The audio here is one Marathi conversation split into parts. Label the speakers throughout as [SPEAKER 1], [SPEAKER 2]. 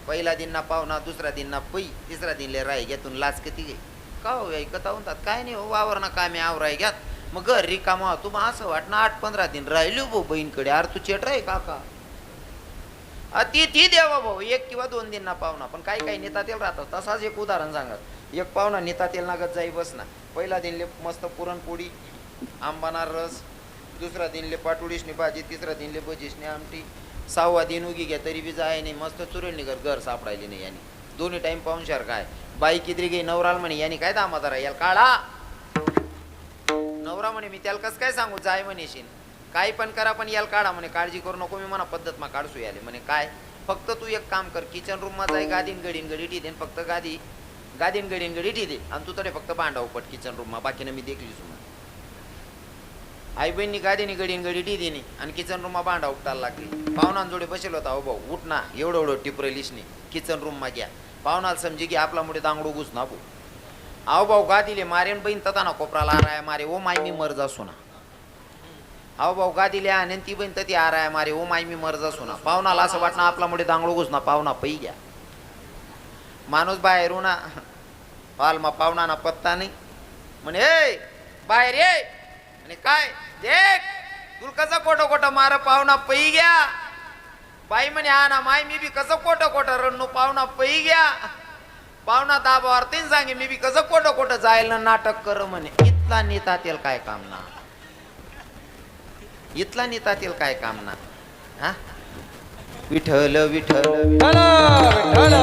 [SPEAKER 1] पहिला दिन ना पाहुणा, दुसरा दिन ना पै, तिसरा दिनले राय घ्यातून लाच किती गे का हो ऐकता म्हणतात काय नाही हो वावर ना काय मी आवराय घ्यात मग घर रिकामा तू मग असं वाट ना 8-15 दिन राहिलो भाऊ बहीणकडे अरे तू चेट राही काका ती देवा भाऊ 1 किंवा 2 दिन ना पाहुणा पण काही काही नेता तेल राहतात. तसाच एक उदाहरण सांगत एक पाहुणा नेता तेल नागत जाई बस ना पहिला दिनले मस्त पुरणपोळी आंबाना रस, दुसरा दिनले पाटोळीसनी भाजी, तिसरा दिनले भजीसनी आमटी, 6वा दिन उगी घ्या तरी बी जाय नाही मस्त चुरेल घर सापडायली नाही यानी दोन्ही टाइम पाहून शार काय बाई किती गे नवराल म्हणे यानी काय दामादार आहे याला काढा नवरा म्हणे मी त्याला कसं काय सांगू जाय म्हणेशीन काही पण करा पण याला काढा म्हणे काळजी करू नको मी म्हणा पद्धत मा काढसू याले म्हणे काय फक्त तू एक काम कर किचन रूम मा जाय गादीन गडी ठी दे फक्त गादीन गडी ठी दे आणि तू तडे फक्त भांडा उपट किचन रूम मा बाकीनं मी देखली सुमा आई बहिणी गादीने गडी ठी देणे आणि किचन रूम मा भांडा उपटायला लागली पाहुणांजोडे बसेल होता हो भाऊ उठ ना एवढं टिपरेलीसनी किचन रूम मा घ्या पाहुणाला समजे की आपला मुळे दांगडू घुस ना भाऊ आहो भाऊ गादीले मारेन बहीण तताना कोपराला आराय मारे ओ माय मी मर जा सोना आहो भाऊ गादीले आणि ती बहीण तती आराय मारे ओ माय मी मर जा सोना पाहुणाला असं वाटणं आपला मुळे दांगडू घुस ना पाहुणा पै घ्या माणूस बाहेर ना हॉल मा पाहुणा ना पत्ता नाही म्हणे ए बाहेर ये आणि काय देख तुला कसं खोटं मार पाहुणा पै घ्या बाई म्हणे हा ना माय मी बी कसं खोटं रडणू पाहुणा पै घ्या पाहुणा दाबावर तीन सांगे मी बी कसं खोटं जायला नाटक कर म्हणे इथला नेता तेल काय काम ना इथला नेता तेल काय काम ना हा विठ्ठल विठ्ठल विठ्ठल विठ्ठल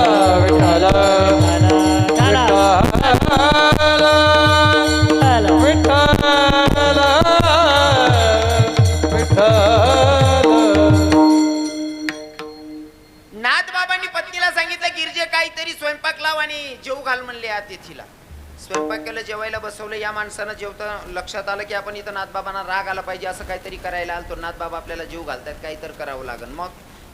[SPEAKER 1] नाथबाबांनी पत्नीला सांगितलं गिरजे काहीतरी स्वयंपाक लाव आणि जेव घाल म्हणले अतिथीला स्वयंपाक केलं जेवायला बसवलं या माणसानं जेवता लक्षात आलं की आपण इथं नाथबाबांना राग आला पाहिजे असं काहीतरी करायला आलतो नाथबाबा आपल्याला जीव घालतात काहीतरी करावं लागेल मग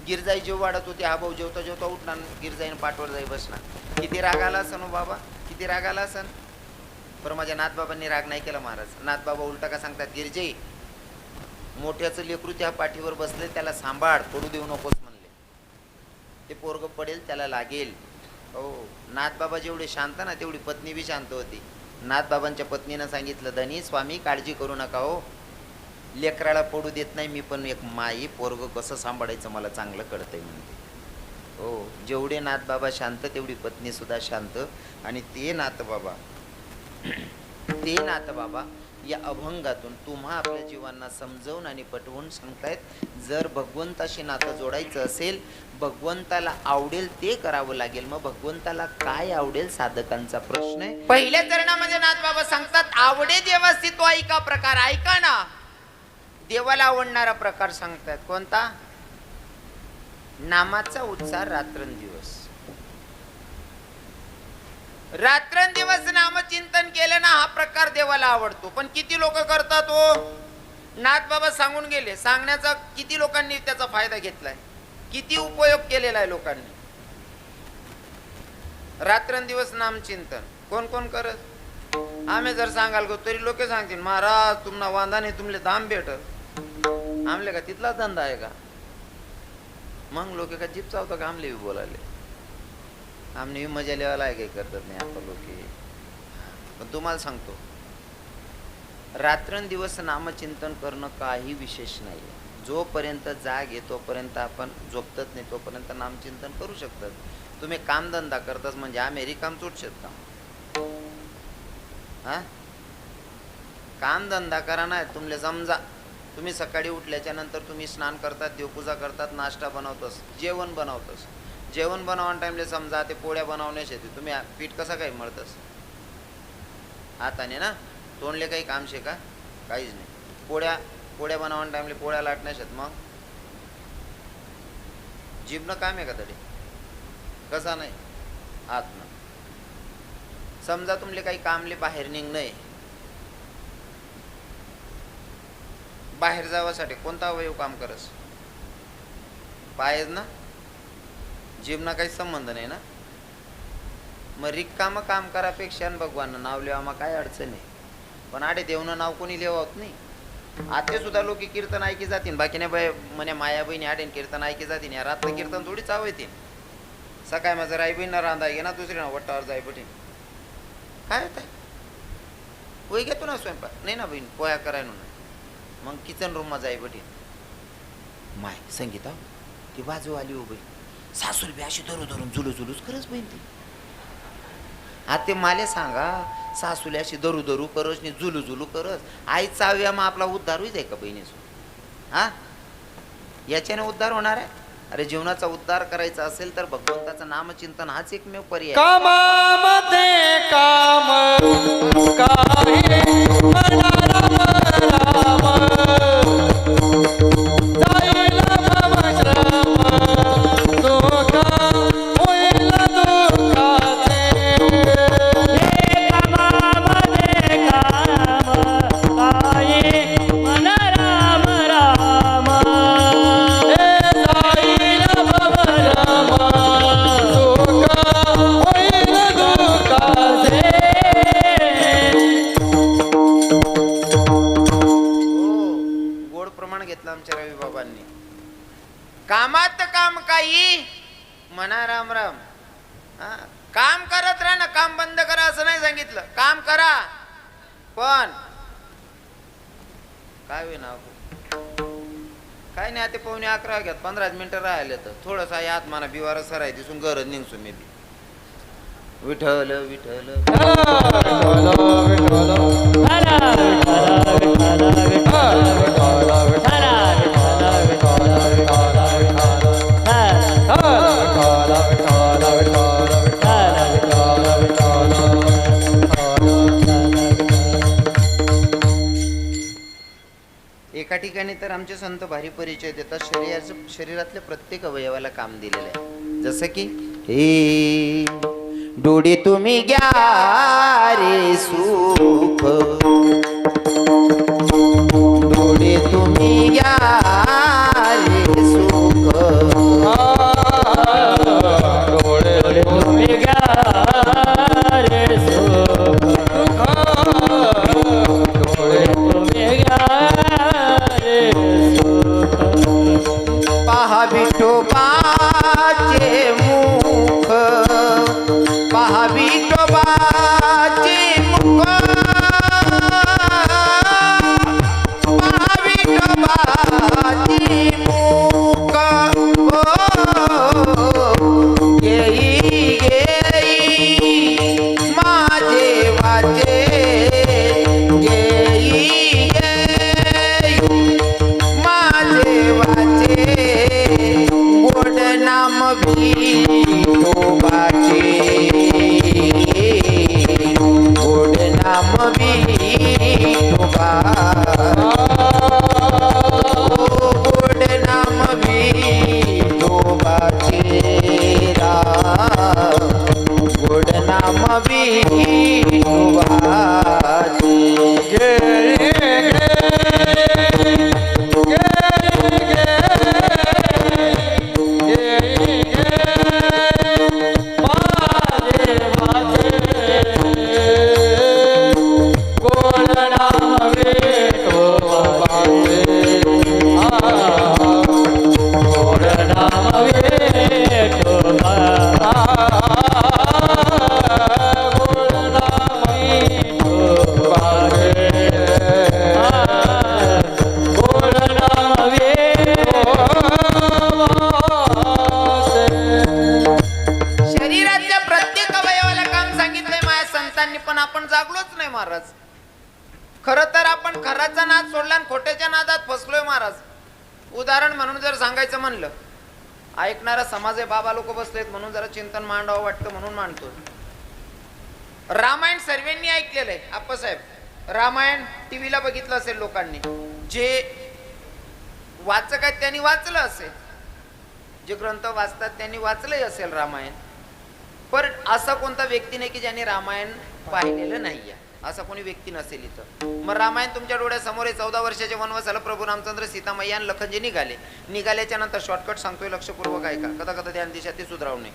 [SPEAKER 1] गिरजाई जेव वाढत होती हा भाऊ जेवता उठणार गिरजाईनं पाठवर जाई बसणार किती राग आला असन बाबा किती राग आला असन पण माझ्या नाथबाबांनी राग नाही केला महाराज नाथबाबा उलटा का सांगतात गिरजे मोठ्याचं लेकरू त्या पाठीवर बसले त्याला सांभाळ पडू देऊ नकोस म्हणले ते पोरग पडेल त्याला लागेल हो नाथबाबा जेवढे शांत ना तेवढी पत्नी बी शांत होती नाथबाबांच्या पत्नीनं सांगितलं धनी स्वामी काळजी करू नका हो लेकराला पडू देत नाही मी पण एक माई पोरग कसं सांभाळायचं मला चांगलं कळतंय म्हणते हो जेवढे नाथबाबा शांत तेवढी पत्नी सुद्धा शांत आणि ते नाथबाबा या अभंगातून तुम्हा आपल्या जीवांना समजवून आणि पटवून सांगतायत जर भगवंताशी नातं जोडायचं असेल भगवंताला आवडेल ते करावं लागेल मग भगवंताला काय आवडेल साधकांचा प्रश्न आहे पहिल्या चरणामध्ये नाथबाबा सांगतात आवडे देवासी तो ऐका प्रकार ऐका ना देवाला आवडणारा प्रकार सांगतात कोणता नामाचा उच्चार रात्रंदिवस नामचिंतन केलं ना हा प्रकार देवाला आवडतो पण किती लोक करतात हो नाथबाबा सांगून गेले सांगण्याचा किती लोकांनी त्याचा फायदा घेतलाय किती उपयोग केलेला आहे लोकांनी रात्रंदिवस नामचिंतन कोण कोण करत आम्ही जर सांगाल गो तरी लोक सांगतील महाराज तुम्हाला वांदा नाही तुमले दाम भेटत आमले का तिथलाच धंदा आहे का मग लोक का जीप चावतं का आमले बी बोलायले आमने मजा लेवायला आहे काही करतात नाही आता लोक पण तुम्हाला सांगतो रात्रंदिवस नामचिंतन करणं काही विशेष नाही जोपर्यंत जाग आहे तोपर्यंत आपण झोपतच नाही तोपर्यंत नामचिंतन करू शकतात तुम्ही कामधंदा करतात म्हणजे अमेरिकाम चोट शकता हा कामधंदा करा नाही तुमले समजा तुम्ही सकाळी उठल्याच्या नंतर तुम्ही स्नान करतात देवपूजा करतात नाश्ता बनवतस जेवण बनवतस जेवण बनवण टाइमले समजा ते पोळ्या बनवण्यास येते तुम्ही पीठ कसं काही मळतस हाताने ना तोंडले काही काम शे का काहीच नाही पोळ्या बनवण टाइमले पोळ्या लाटण्यास येत मग जीभनं काम आहे का तरी कसा नाही हातनं समजा तुमले काही कामले बाहेर निघणं बाहेर जावासाठी कोणता अवयव काम करस पायच ना जीवना काही संबंध नाही ना मग रिकाम काम करापेक्षा भगवान नाव लिहा मग काय अडचण आहे पण आडे देवनं नाव कोणी लिहावत नाही आते सुद्धा लोक कीर्तन ऐकी जातील बाकी नाही म्हणे माया बहिणी आडेन कीर्तन ऐकी जातील या रात्र कीर्तन थोडी चाव येते सकाळी माझं राई बहीण रांधा घे ना दुसरी ना वट्टावर जाय पटीन काय होत वय घेतो ना स्वयंपाक नाही ना बहीण पोया करायला ना मग किचन रूम मध्ये जाय पटीन माय संगीता ती बाजू आली हो बहीण सासूर बी अशी धरू धरून झुलू झुलूच खरंच बहीण ती आता ते माले सांगा सासूले अशी धरू धरू करस नि झुलू झुलू करस आई चाव्या मग आपला उद्धार होईल का बहिणीसोबत हा याच्याने उद्धार होणार आहे अरे जीवनाचा उद्धार करायचा असेल तर भगवंताचं नामचिंतन हाच एकमेव पर्याय
[SPEAKER 2] कामामध्ये काम काही मनाला राम जाईल भवश्रम दुःख होईल दुःखाचे कामामध्ये काम काही मन राम राम
[SPEAKER 1] आमच्या रवी बाबांनी कामात काम काही म्हणा राम राम काम करत राहा ना काम बंद करा असं नाही सांगितलं काम करा पण काय होईना काय नाही आता 11:15 घ्यात 15 मिनिटं राहिले तर थोडस आत मला बिवार सराय दिसून गरज निघसू मी बी विठ्ठल विठ्ठल एका ठिकाणी तर आमचे संत भारी परिचय देतात शरीरातल्या प्रत्येक अवयवाला काम दिलेलं आहे जसं की हे डोळे तुम्ही घ्या रे सुख डोळे तुम्ही घ्या रे सुख डोळे तुम्ही घ्या रे सुख डोळे तुम्ही घ्या रे सुख पहा विठोबाचे मुख पहा विठोबाचे मुख पहा विठोबाचे मुख येई येई माझे वाचे येई येई माझे वाचे गोड नाम विठोबाचे गोड नाम विठोबा गोड नाम विठोबाचे गोड नाम शरीरातल्या प्रत्येक अवयवाला काम सांगितलंय माझ्या संतांनी पण आपण जागलोच नाही महाराज खर तर आपण खराचा नाद सोडला आणि खोट्याच्या नादात फसलोय महाराज उदाहरण म्हणून जर सांगायचं म्हणलं ऐकणारा समाज आहे बाबा लोक बसलेत म्हणून जरा चिंतन मांडावं वाटतं म्हणून मांडतो रामायण सर्वांनी ऐकलेलं आहे आप्पासाहेब रामायण टीव्हीला बघितलं असेल लोकांनी जे वाचक आहेत त्यांनी वाचलं असेल जे ग्रंथ वाचतात त्यांनी वाचलंही असेल रामायण पण असा कोणता व्यक्ती नाही की ज्यांनी रामायण पाहिलेलं नाहीये असा कोणी व्यक्ती नसेल इथं मग रामायण तुमच्या डोळ्यासमोर 14 वर्षाच्या वनवासाला प्रभू रामचंद्र सीतामय्या आणि लखनजी निघाल्याच्या नंतर शॉर्टकट सांगतोय लक्षपूर्वक ऐका कदा कदा ध्यान दिशा ते सुधारू नये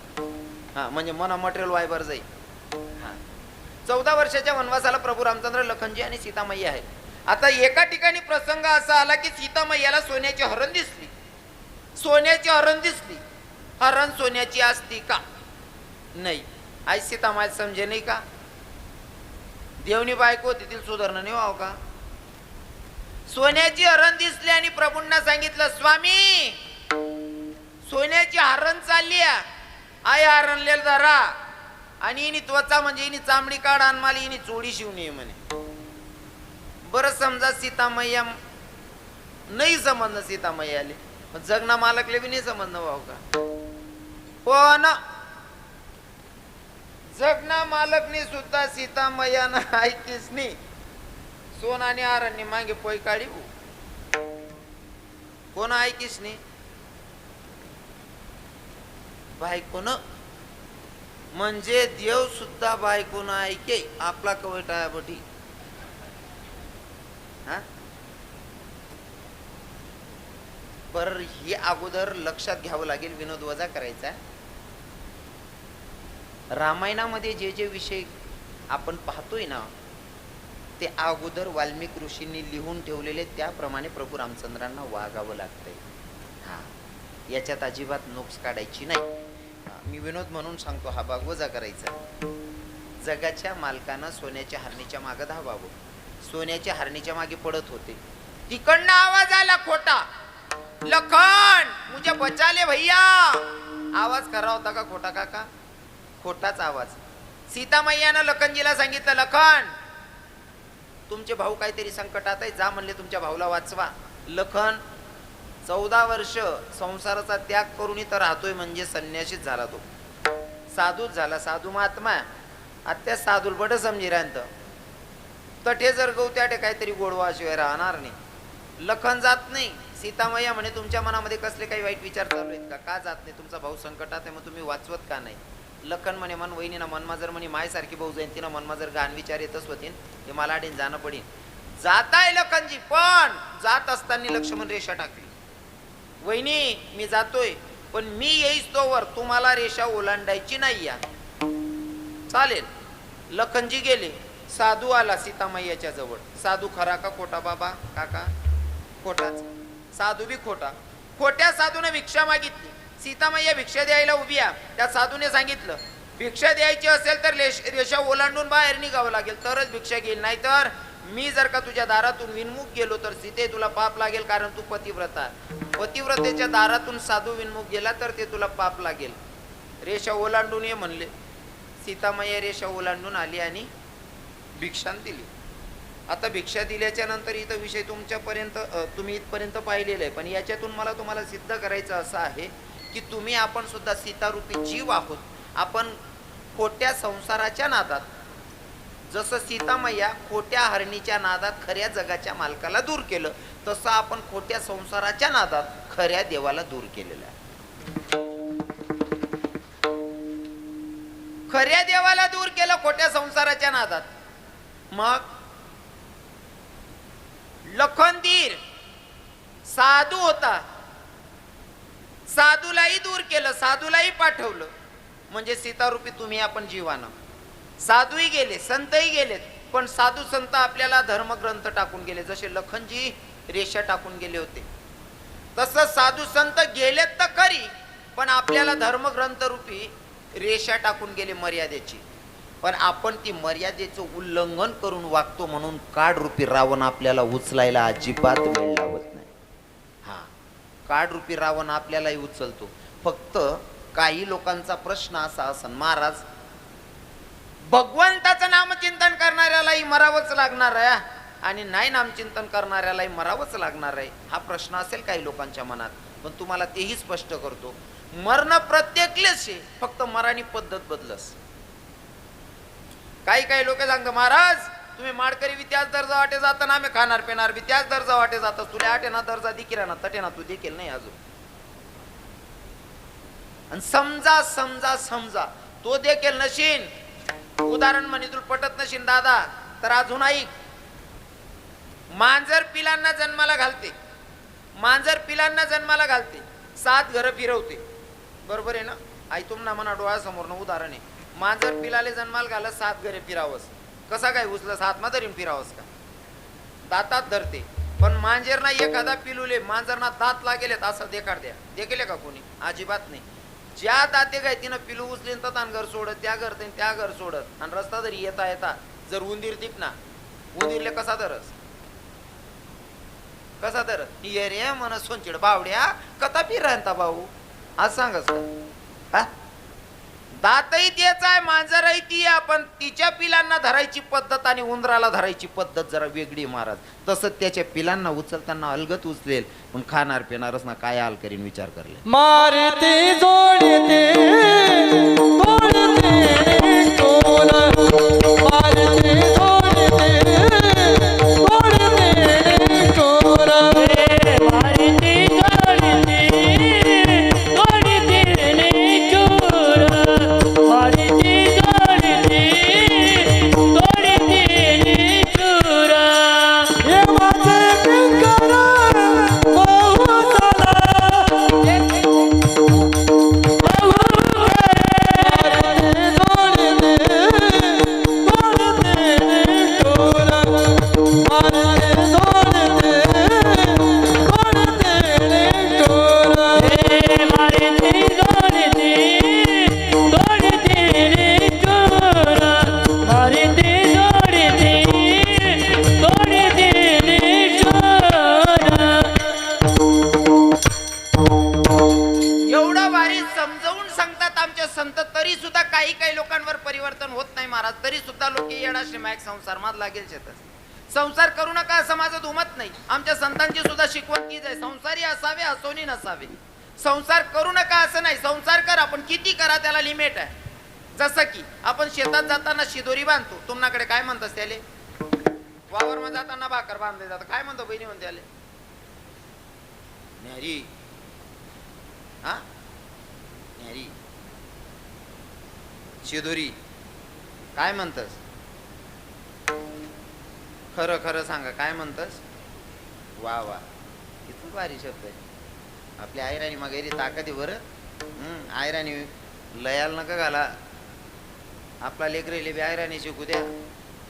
[SPEAKER 1] हा म्हणजे मन मटेरियल वायबर जाईल 14 वर्षाच्या वनवासाला प्रभू रामचंद्र लखनजी आणि सीतामय्या आहेत आता एका ठिकाणी प्रसंग असा आला की सीतामय्याला सोन्याची हरण दिसली हरण सोन्याची असती का नाही. आई सीतामाय समजे नाही का? देवनी बायको होती तिला सुधारणं नाही व्हावं का? सोन्याची हरण दिसली आणि प्रभूंना सांगितलं, स्वामी सोन्याची हरण चालली आहे. आई हरणलेल धरा आणि हिनी त्वचा म्हणजे हिनी चामडी काढ आणि मला हिनी चोळी शिवून ये म्हणे. बरं समजा सीतामय्या नाही समजणं, सीतामय्या आले जगना मालकले बी नाही समजणं भाऊ का? पण जगना मालकने सुद्धा सीतामय्यानं ऐकीस नाही. सोनाने आरण्य मागे पोय काढी कोण ऐकीस नाही. बायकोन म्हणजे देव सुद्धा बायकोन ऐके आपला कवटाया बटी. हा पर हे अगोदर लक्षात घ्यावं लागेल. विनोद वजा करायचा. रामायणामध्ये जे जे विषय आपण पाहतोय ना ते अगोदर वाल्मिक ऋषींनी लिहून ठेवलेले, त्याप्रमाणे प्रभू रामचंद्रांना वागावं लागतंय. हा याच्यात अजिबात नोक्स काढायची नाही. मी विनोद म्हणून सांगतो, हा भाग वजा करायचा. जगाच्या मालकानं सोन्याच्या हरणीच्या मागे धावावं. सोन्याच्या हरणीच्या मागे पडत होते. तिकडनं आवाज आला खोटा, लखन मुझे बचा ले भैया. आवाज खरा होता का खोटा काका? खोटाच आवाज. सीतामय्यानं लखनजीला सांगितलं, लखन तुमचे भाऊ काहीतरी संकटात आहे, जा म्हणले तुमच्या भाऊला वाचवा. लखन 14 वर्ष संसाराचा त्याग करून इथं राहतोय म्हणजे संन्यासीच झाला. तो साधूच झाला. साधू महात्मा आत्या साधूल बड समजी राहत तठे जर गौ त्याटे काहीतरी गोडवाशिवाय राहणार नाही. लखन जात नाही. सीतामय्या म्हणे तुमच्या मनामध्ये कसले काही वाईट विचार चालू आहेत का? का जात नाही? तुमचा भाऊ संकटात आहे, मग तुम्ही वाचवत का नाही? लखन म्हणे मन वहिनीना मनमा जर म्हणे मायसारखी भाऊ जाईन तिनं मनमा जर घाण विचार येतच होतीन ते मला आडीन जाणं पडीन. जाताय लखनजी, पण जात असताना लक्ष्मण रेषा टाकली. वहिनी मी जातोय पण मी येईस तोवर तुम्हाला रेषा ओलांडायची नाही. या चालेल. लखनजी गेले. साधू आला सीतामय्याच्या जवळ. साधू खरा का खोटा बाबा? काका खोटाच. साधू बी खोटा. खोट्या साधूने भिक्षा मागितली. सीतामय्या भिक्षा द्यायला उभी आहे. त्या साधूने सांगितलं भिक्षा द्यायची असेल तर रेषा ओलांडून बाहेर निघावं लागेल तरच भिक्षा घेईल, नाहीतर मी जर का तुझ्या दारातून विनमुख गेलो तर सीते तुला पाप लागेल, कारण तू पतिव्रता. पतिव्रतेच्या दारातून साधू विनमुख गेला तर ते तुला पाप लागेल. रेषा ओलांडून ये म्हणले. सीतामय्या रेषा ओलांडून आली आणि भिक्षा दिली. आता भिक्षा दिल्याच्या नंतर इथं विषय तुमच्यापर्यंत तुम्ही इथपर्यंत पाहिलेला आहे, पण याच्यातून मला तुम्हाला सिद्ध करायचं असं आहे की तुम्ही आपण सुद्धा सीतारूपी जीव आहोत. आपण खोट्या संसाराच्या नादात, जसं सीतामय्या खोट्या हरणीच्या नादात खऱ्या जगाच्या मालकाला दूर केलं, तसं आपण खोट्या संसाराच्या नादात खऱ्या देवाला दूर केलेलं आहे. खऱ्या देवाला दूर केलं खोट्या संसाराच्या नादात. मग लखनदीर साधू होता, साधूलाही दूर केलं, साधूलाही पाठवलं. म्हणजे सीतारूपी तुम्ही आपण जीवानं. साधूही गेले, संतही गेलेत, पण साधू संत आपल्याला धर्मग्रंथ टाकून गेले. जसे लखनजी रेषा टाकून गेले होते, तसं साधू संत गेलेत तर खरी, पण आपल्याला धर्मग्रंथ रूपी रेषा टाकून गेले मर्यादेची. पण आपण ती मर्यादेचं उल्लंघन करून वागतो म्हणून काड रूपी रावण आपल्याला उचलायला अजिबात वेळ लावत नाही. हा काड रूपी रावण आपल्यालाही उचलतो. फक्त काही लोकांचा प्रश्न असा असन, महाराज भगवंताचं नामचिंतन करणाऱ्यालाही मरावंच लागणार आहे आणि नाही नामचिंतन करणाऱ्यालाही मरावंच लागणार आहे, हा प्रश्न असेल काही लोकांच्या मनात. पण तुम्हाला तेही स्पष्ट करतो, मरण प्रत्येकलेच आहे, फक्त मराठी पद्धत बदलस. काही काही लोक सांगतात महाराज तुम्ही माडकरी बी त्याच दर्जा वाटे जाता ना, आम्ही खाणार पिणार बी त्याच दर्जा वाटे जातात, तुला आटे ना दर्जा देखील ना तटे ना तू देखील नाही अजून. आणि समजा समजा समजा तो देखील नशीन. उदाहरण म्हणे तुला पटत नशीन दादा तर अजून ऐक. मांजर पिलांना जन्माला घालते, मांजर पिलांना जन्माला घालते, 7 घरं फिरवते, बरोबर आहे ना? आई तुम्हाला म्हणा डोळ्यासमोर ना उदाहरण आहे. मांजर पिलाले जन्माला घालत 7 घरे फिरावस. कसा काय उचलस हातमा धरून फिरावस का? दातात धरते. पण मांजरना एखादा पिलुले मांजरना दात लागेलेत असं देखाड द्या, देखले का कोणी? अजिबात नाही. ज्या दाते काय तिनं पिलू उचलेन तर तान घर सोडत, त्या घर त्या घर सोडत. आणि रस्ता जरी येता येता जर उंदीर दिप ना, उंदीरले कसा धरस, कसा धरत? ये रे मन सोंचिड बावड्या कथा फिरायता भाऊ, आज सांगस का? दातही तेच आहे, मांजरही ती आहे, पण तिच्या पिलांना धरायची पद्धत आणि उंदराला धरायची पद्धत जरा वेगळी महाराज. तसंच त्याच्या पिलांना उचलताना अलगत उचलेल, पण खाणार पिणारच ना काय हाल करीन विचार करले.
[SPEAKER 2] मारते जोडते तोडते कोण, मारते जोडते तोडते कोण, मारते जोडते तोडते चोर, मारते जोडते तोडते चोर. हे माझे पिंकर
[SPEAKER 1] एवढं भारी समजावून सांगतात आमचे संत, तरी सुद्धा काही काही लोकांवर परिवर्तन होत नाही महाराज. तरी सुद्धा लोक येडा श्रीमायक संसार मात लागेल शेतच. संसार करू नका असं माझं दुमत नाही. आमच्या संतांची सुद्धा शिकवण तीच आहे, संसारी असावे असोनी नसावे. संसार करू नका असं नाही, संसार करा, पण किती करा त्याला लिमिट आहे. जसं की आपण शेतात जाताना शिदोरी बांधतो, तुमच्याकडे काय म्हणतात त्याले? वावर मध्ये जाताना भाकर बांधले जातात, काय म्हणतो बहिणी म्हणते त्याले? न्यारी, हा न्यारी, शिदोरी, काय म्हणतस? खरं खरं सांगा काय म्हणतस? वा वा, किती भारी शब्द आहे. आपली आयराणी मागेरी ताकद आहे बरं. आयराणी लयाल नका घाला. आपला लेकरेले बी आयराणी शिकू द्या.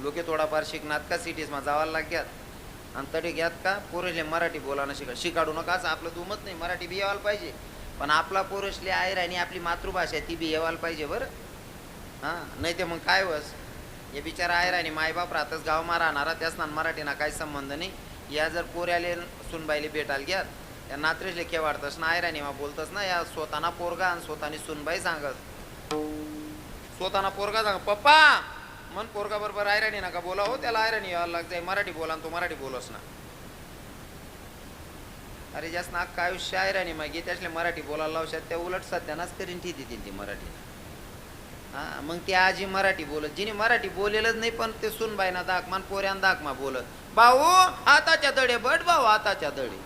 [SPEAKER 1] लोके थोडाफार शिकणार का सिटीज मा जावायला लाग्यात, आणि तडे घ्यात का पोरसले मराठी बोलायला शिकाडू नका असं आपलं दुमत नाही. मराठी बी यावायला पाहिजे, पण आपला पोरसले आयराणी आपली मातृभाषा ती बी यावायला पाहिजे बरं. हां, नाही ते मग काय वस, हे बिचारा आयराणी मायबाप राहतच गावमा राहणारा, त्यासना मराठीना काही संबंध नाही. या जर पोऱ्याले सुनबाईले भेटायला घ्यात, या नात्रेसले खेवाडतस ना, आयराणी मा बोलतस ना, या स्वतःना पोरगा आणि स्वतःनी सुनबाई सांगत. स्वतःना पोरगा सांग पप्पा मन, पोरगा बरोबर आयराणी नका बोला हो, त्याला आयराणी यायला लागते, मराठी बोला तो मराठी बोलस ना. अरे जास्त ना अख्खा आयुष्य आयराणी मागे त्यासले मराठी बोलायला लावशात, त्या उलट सध्यानाच करीन ठी देतील ती मराठी. हा, मग ती आजी मराठी बोलत, जिने मराठी बोलेलच नाही, पण ते सुनबाईना दाखमान पोऱ्यान दाखमा बोलत, भाऊ हाताच्या दडे बट, भाऊ हाताच्या दडे.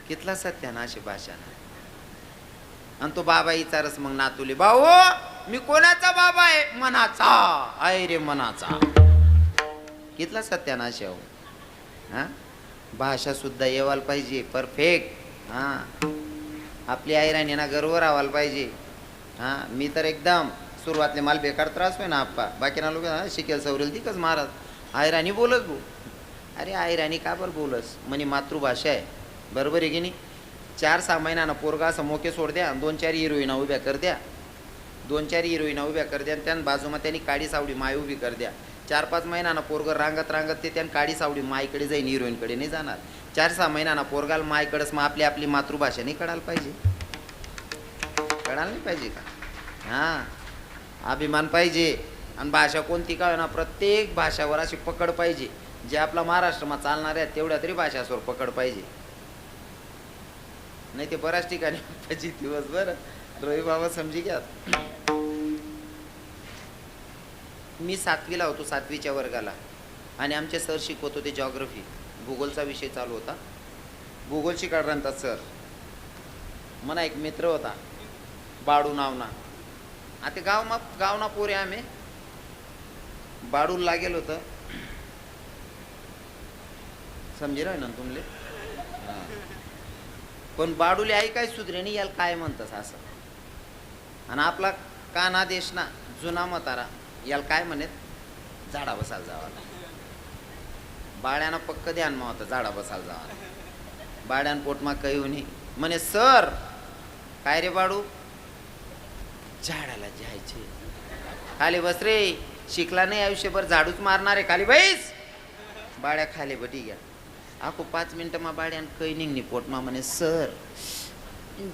[SPEAKER 1] कितला सत्यानाश भाषा. आणि तो बाबा विचारस मग नातुले, भाऊ मी कोणाचा बाबा आहे? मनाचा. आय रे मनाचा. कितला सत्यानाश आहे. हा, भाषा सुद्धा येवायला पाहिजे परफेक्ट. हा, आपली आईराणी ना गर्व राहायला पाहिजे. हा, मी तर एकदम सुरुवातले मला बेकार त्रास होय ना आप्पा, बाकी ना लोक शिकेल सवरेल तिकच महाराज आईराणी बोलत भाऊ. अरे आईराणी का बरं बोलस म्हणे मातृभाषा आहे, बरोबर आहे की नाही. 4-6 महिन्यानं पोरगा असं मोके सोड द्या, 2-4 हिरोईना उभ्या कर द्या, 2-4 हिरोईना उभ्या कर द्या, त्यान बाजूमा त्यांनी काडी सावडी माय उभी कर द्या. 4-5 महिन्यानं पोरगं रांगत रांगत ते त्यान काडी सावडी मायकडे जाईन, हिरोईनकडे नाही जाणार. 4-6 महिन्यानं पोरगाला मायकडंच मग आपली आपली मातृभाषा नाही कळायला पाहिजे, कळायला नाही पाहिजे का? हां, अभिमान पाहिजे. आणि भाषा कोणती का ना, प्रत्येक भाषावर अशी पकड पाहिजे. जे आपला महाराष्ट्रात चालणार आहे तेवढ्या तरी भाषावर पकड पाहिजे, नाही ते बऱ्याच ठिकाणी पाहिजे दिवसभर रवी बाबा समजी घ्या. मी 7वीला होतो, 7वीच्या वर्गाला, आणि आमचे सर शिकवत होते जॉग्रफी, भूगोलचा विषय चालू होता. भूगोल शिकाडरांचा सर मना एक मित्र होता बाडू नावना. आता गावना पोरे आम्ही बाडूला लागेल होतं, समजे ना तुमले. पण बाडूले आई काय सुधरे नाही, याला काय म्हणतस असं. आणि आपला काना देश ना जुना म्हातारा, याला काय म्हणत झाडा बसायला जावा. बाळ्यानं पक्क ध्यान मा होतं झाडा बसायला जावा. बाड्यान पोटमा काही होणे म्हणे सर काय रे बाडू झाडाला जायचे खाली बस रे शिकला नाही आयुष्यभर झाडूच मारणार आहे खाली बैस बाड्या खाली बटी घ्या आखो 5 मिनिटं मा बाड्यान काही निघणे पोटमा म्हणे सर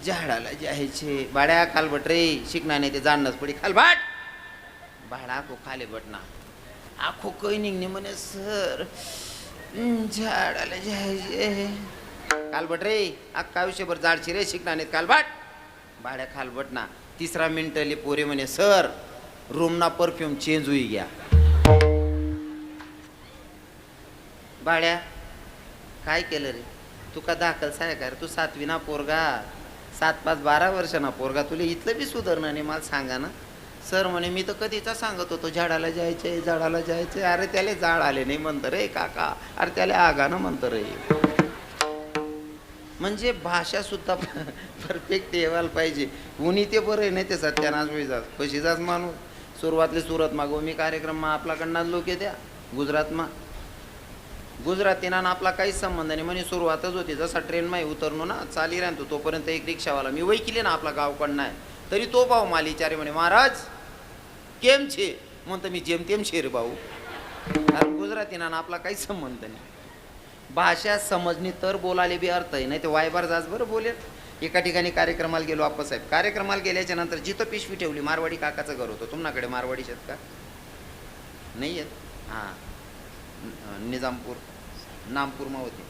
[SPEAKER 1] झाडाला जायचे बाड्या खालबट रे शिकणार नाही ते जाणच पडी खालबाट बाळा आखो खाली बटना आखो काही निघणे म्हणे सर झाडाला जायचे कालबट रे अख्खा आयुष्यभर झाडशी रे शिकणार नाहीत कालबाट बाड्या खालबट ना 3 मिनिटले पोरे म्हणे सर रूम ना परफ्यूम चेंज होई गया बाड्या काय केलं रे तू का दाखल साय का रे तू 7वी ना पोरगा 7-5-12 वर्ष ना पोरगा तुला इथलं बी सुधारणं नाही मला सांगा ना सर म्हणे मी तर कधीचा सांगत होतो झाडाला जायचंय झाडाला जायचंय अरे त्याला झाड आले नाही म्हणतं रे काका अरे त्याला आगानं म्हणतं रे म्हणजे भाषा सुद्धा परफेक्ट येवायला पाहिजे उनी ते बरं आहे नाही ते सत्यानाश होई जात कशी जात माणूस सुरुवातले सुरत मा गोमी कार्यक्रममा आपल्याकडनं लोक येत्या गुजरातमा गुजरातीना आपला काहीच संबंध नाही म्हणे सुरुवातच होती जसा ट्रेन माही उतरनो ना चाली राहतो तोपर्यंत एक रिक्षावाला मी वैकिले ना आपला गावकडनं आहे तरी तो भाऊ माल विचारे म्हणे महाराज केम छे म्हणतो मी जेमतेम छे रे भाऊ कारण गुजरातीना आपला काहीच संबंध नाही भाषा समजणी तर बोलायला बी अर्थ आहे नाही ते वायबार जाच बरं बोलेल एका ठिकाणी कार्यक्रमाला गेलो आप्पासाहेब कार्यक्रमाला गेल्याच्या नंतर जिथं पिशवी ठेवली मारवाडी काकाचं घर होतं तुमच्याकडे मारवाडी शेत का नाही आहेत हां निजामपूर नामपूरमा होते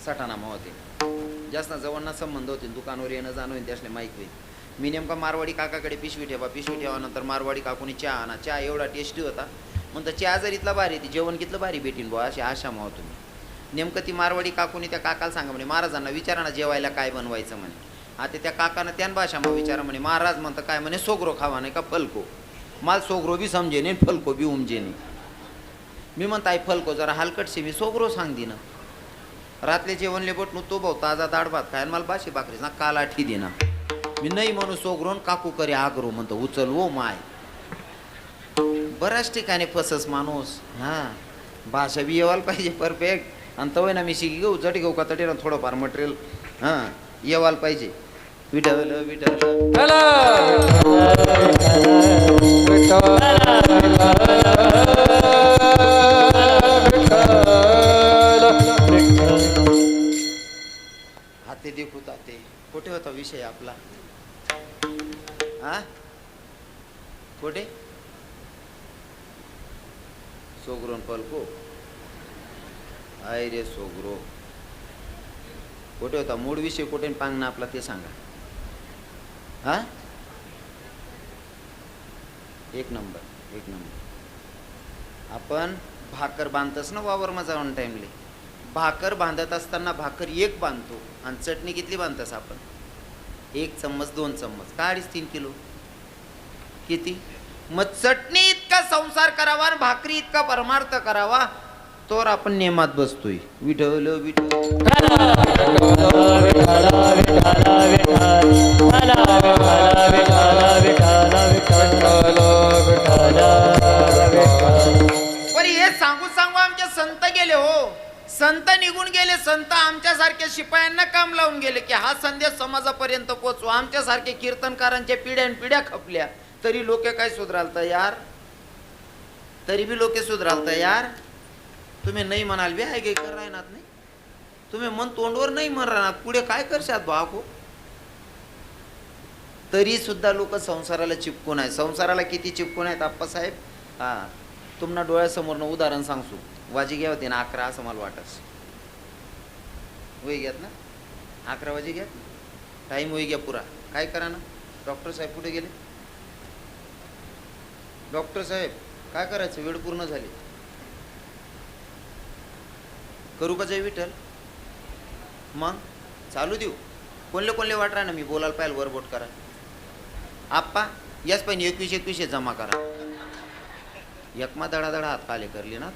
[SPEAKER 1] सटाणामा होते जास्त जवळना संबंध होते दुकानावर येणं जाणं होईल त्यासले माहीत होईल मी नेमका मारवाडी काकाकडे पिशवी ठेवा नंतर मारवाडी काकूने चहा आणा चहा एवढा टेस्टी होता म्हणतं चहा जर इथला भारी ती जेवण कितलं भारी भेटीन बुवा अशी आशा मा होतो मी नेमकं ती मारवाडी काकूने त्या काकाला सांगा म्हणे महाराजांना विचारा ना जेवायला काय बनवायचं म्हणे आता त्या काकानं त्यान भाषा मग विचारा म्हणे महाराज म्हणतं काय म्हणे सोगरो खावा नाही का फलको माल सोगरो बी समजे नाही फलको बी उमजे नाही मी म्हणता आई फलको जरा हलकटशी मी सोगरो सांग दिना रातले जेवणले बटणू तो भाऊ ताजा दाळ भात खाय मला बाशी भाकरी ना काल आठी देना मी नाही म्हणू सोगरोन काकू करे आगरो म्हणतो उचल ओ माय बऱ्याच ठिकाणी फसस माणूस हां भाषा बी येवायला पाहिजे परफेक्ट आणि तवय ना मी शिकी घेऊ जटी घेऊ का तटी ना थोडंफार मटेरियल हां येवायला पाहिजे विठल विठल हाते देखू ताते कुठे होता विषय आपला हा कुठे सोगरोन पलको आय रे सोगरो कुठे होता मूळ विषय कुठे पांगना आपला ते सांगा हा एक नंबर आपण भाकर बांधतस ना वावरमा जाऊन टाइमले भाकर बांधत असताना भाकर एक बांधतो आणि चटणी किती बांधतस आपण 1 चम्मच 2 चम्मच का 2.5-3 किलो किती मग चटणी इतका संसार करावा आणि भाकरी इतका परमार्थ करावा तर आपण नेमात बसतोय विठल विठल पण हे सांगू सांगू आमचे संत गेले हो संत निघून गेले संत आमच्यासारख्या शिपायांना काम लावून गेले की हा संदेश समाजापर्यंत पोचवा आमच्यासारखे कीर्तनकारांच्या पिढ्या खपल्या तरी लोक काय सुधरालता यार तरी बी लोक सुधरालता यार तुम्ही नाही म्हणाल बी आहे काही कर राहणार नाही तुम्ही मन तोंडवर नाही म्हण राहणार पुढे काय करशात भाको तरी सुद्धा लोक संसाराला चिपकून आहे संसाराला किती चिपकून आहेत आप्पासाहेब हा तुम्हाला डोळ्यासमोरनं उदाहरण सांगसू वाजी घ्या होते ना 11 असं मला वाटस होई घ्यात ना 11 वाजे घ्यात टाईम होई घ्या पुरा काय करा ना डॉक्टर साहेब कुठे गेले डॉक्टर साहेब काय करायचं वेळ पूर्ण झाली करू का जय विठ्ठल मग चालू देऊ कोणले वाट राहा ना मी बोलायला पाहिजे वरबोट करा आप्पा याच पण 21 जमा करा एकमा धडाधडा हात खाली करली ना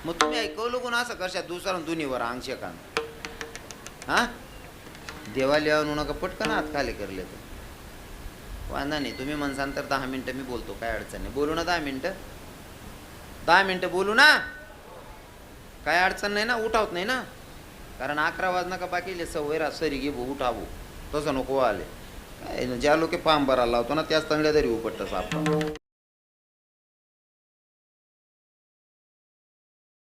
[SPEAKER 1] मग तुम्ही ऐकवलं कोण असं करशात दुसरा दुनीवर अंगशेकान हा देवाला येऊन नका पटकन हात खाली करले तर वांधा नाही तुम्ही म्हणसान तर 10 मिनिटं मी बोलतो काय अडचण नाही बोलू ना 10 मिनिटं बोलू ना काय अडचण नाही ना उठावत नाही ना कारण 11 वाजता का बाकीले सवय रा सरी घे भाऊ उठावू तसं नको आले काय ज्या लोक फार्म भरायला लावतो ना त्याच तंगड्या तरी उपटतं साप